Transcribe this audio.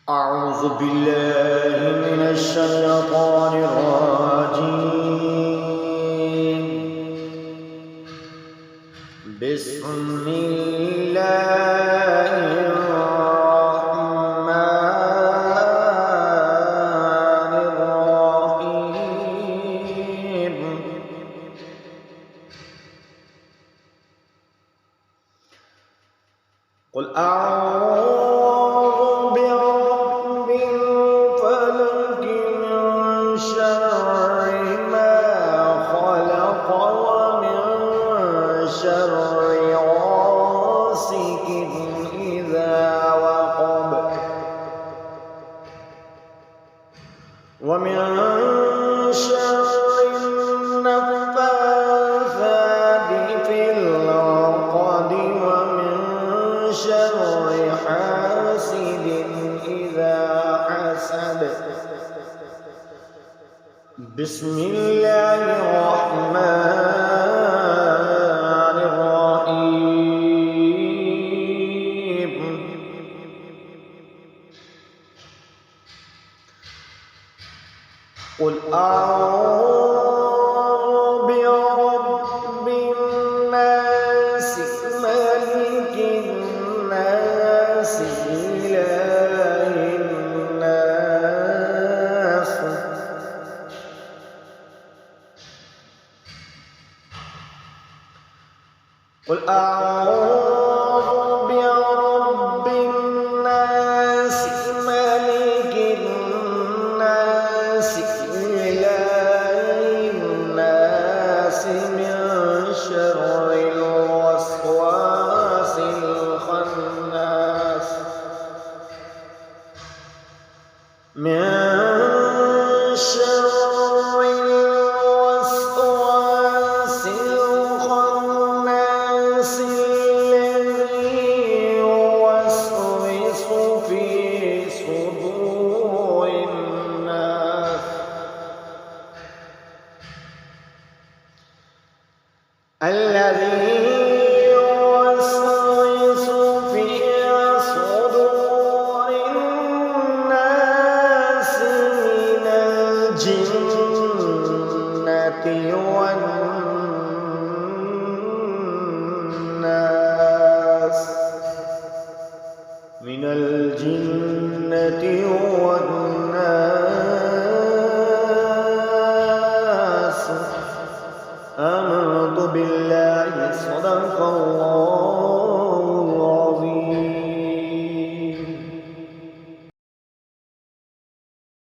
أعوذ بالله من الشيطان الرجيم. بسم الله الرحمن الرحيم. قل أعوذ برب الفلق من شر ما خلق ومن شر غاسق إذا وقب ومن شر النفاثات في العقد ومن شر حاسد إذا حسد. بسم الله الرحمن الرحيم. قل أعوذ برب الناس ملك الناس إله الناس قل أعوذ برب الناس ملك الناس إله الناس من شر الوسواس الخناس من شر الوسواس الخناس الذي يوسوس في صدور الناس الذي يوسوس في صدور الناس من الجنة والناس من الجنة والناس. آمنت بالله. صدق الله.